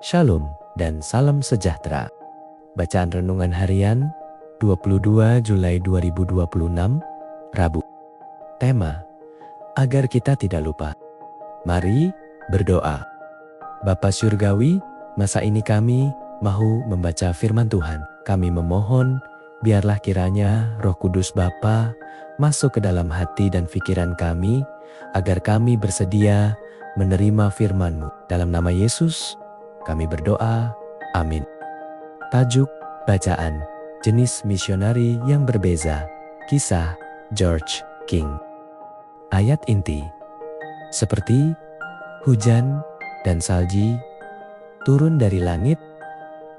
Shalom dan salam sejahtera. Bacaan renungan harian 22 Julai 2026, Rabu. Tema, agar kita tidak lupa. Mari berdoa. Bapa Surgawi, masa ini kami mau membaca firman Tuhan. Kami memohon, biarlah kiranya Roh Kudus Bapa masuk ke dalam hati dan pikiran kami, agar kami bersedia menerima firman-Mu. Dalam nama Yesus, kami berdoa, amin. Tajuk bacaan, jenis misionari yang berbeza, kisah George King. Ayat inti, seperti hujan dan salji turun dari langit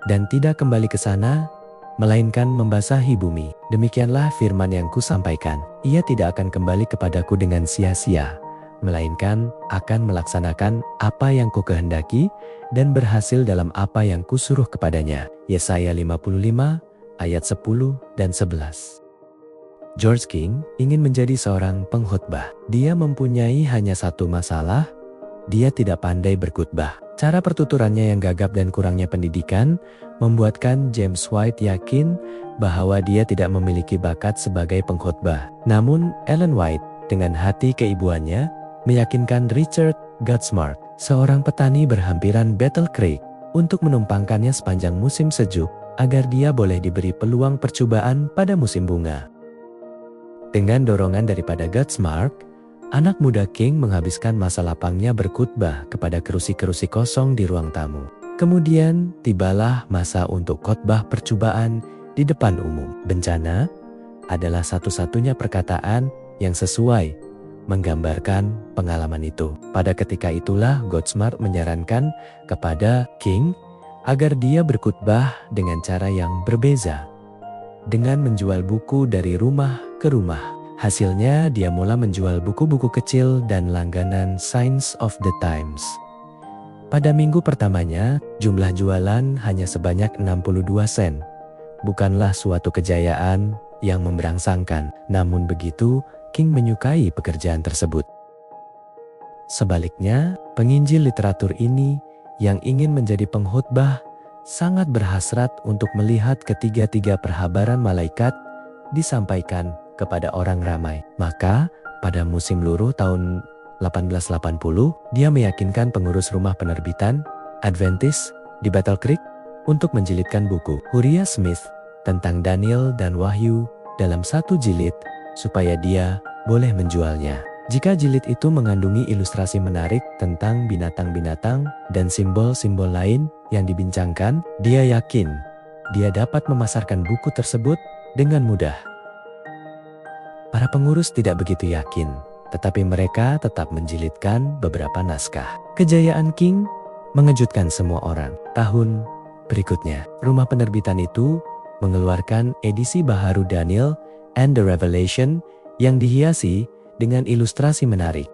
dan tidak kembali ke sana, melainkan membasahi bumi. Demikianlah firman yang kusampaikan. Ia tidak akan kembali kepadaku dengan sia-sia, melainkan akan melaksanakan apa yang kukehendaki dan berhasil dalam apa yang kusuruh kepadanya. Yesaya 55 ayat 10 dan 11. George King ingin menjadi seorang pengkhotbah. Dia mempunyai hanya satu masalah, dia tidak pandai berkhotbah. Cara pertuturannya yang gagap dan kurangnya pendidikan membuatkan James White yakin bahwa dia tidak memiliki bakat sebagai pengkhotbah. Namun Ellen White dengan hati keibuannya meyakinkan Richard Godsmart, seorang petani berhampiran Battle Creek, untuk menumpangkannya sepanjang musim sejuk agar dia boleh diberi peluang percobaan pada musim bunga. Dengan dorongan daripada Godsmart, anak muda King menghabiskan masa lapangnya berkhotbah kepada kerusi-kerusi kosong di ruang tamu. Kemudian tibalah masa untuk khotbah percobaan di depan umum. Bencana adalah satu-satunya perkataan yang sesuai menggambarkan pengalaman itu. Pada ketika itulah Godsmart menyarankan kepada King agar dia berkhotbah dengan cara yang berbeza, dengan menjual buku dari rumah ke rumah. Hasilnya dia mulai menjual buku-buku kecil dan langganan Signs of the Times. Pada minggu pertamanya, jumlah jualan hanya sebanyak 62 sen. Bukanlah suatu kejayaan yang memberangsangkan, namun begitu King menyukai pekerjaan tersebut. Sebaliknya, penginjil literatur ini yang ingin menjadi pengkhotbah sangat berhasrat untuk melihat ketiga-tiga perhabaran malaikat disampaikan kepada orang ramai. Maka, pada musim luruh tahun 1880, dia meyakinkan pengurus rumah penerbitan Adventist di Battle Creek untuk menjilidkan buku Uriah Smith tentang Daniel dan Wahyu dalam satu jilid, supaya dia boleh menjualnya. Jika jilid itu mengandungi ilustrasi menarik tentang binatang-binatang dan simbol-simbol lain yang dibincangkan, dia yakin dia dapat memasarkan buku tersebut dengan mudah. Para pengurus tidak begitu yakin, tetapi mereka tetap menjilidkan beberapa naskah. Kejayaan King mengejutkan semua orang. Tahun berikutnya, rumah penerbitan itu mengeluarkan edisi baharu Daniel and the Revelation yang dihiasi dengan ilustrasi menarik.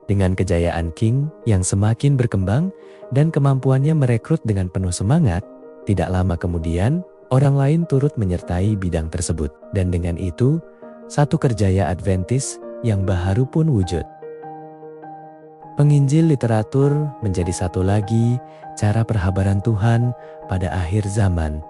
Dengan kejayaan King yang semakin berkembang dan kemampuannya merekrut dengan penuh semangat, tidak lama kemudian orang lain turut menyertai bidang tersebut. Dan dengan itu, satu kerjaya Adventist yang baharu pun wujud. Penginjil literatur menjadi satu lagi cara perhabaran Tuhan pada akhir zaman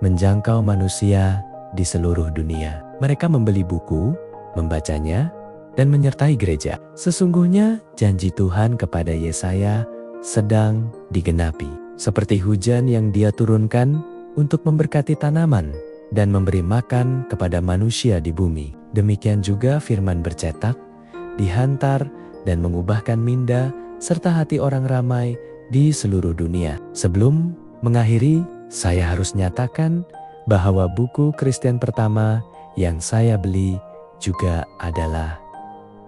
menjangkau manusia di seluruh dunia. Mereka membeli buku, membacanya, dan menyertai gereja. Sesungguhnya janji Tuhan kepada Yesaya sedang digenapi. Seperti hujan yang Dia turunkan untuk memberkati tanaman dan memberi makan kepada manusia di bumi. Demikian juga firman bercetak, dihantar dan mengubahkan minda serta hati orang ramai di seluruh dunia. Sebelum mengakhiri, saya harus nyatakan bahwa buku Kristen pertama yang saya beli juga adalah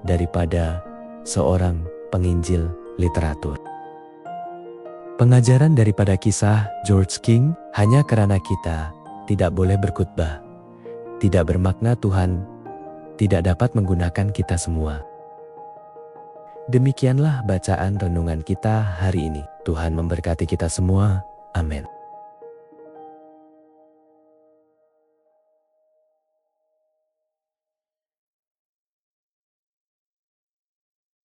daripada seorang penginjil literatur. Pengajaran daripada kisah George King, hanya karena kita tidak boleh berkhotbah, tidak bermakna Tuhan tidak dapat menggunakan kita semua. Demikianlah bacaan renungan kita hari ini. Tuhan memberkati kita semua. Amin.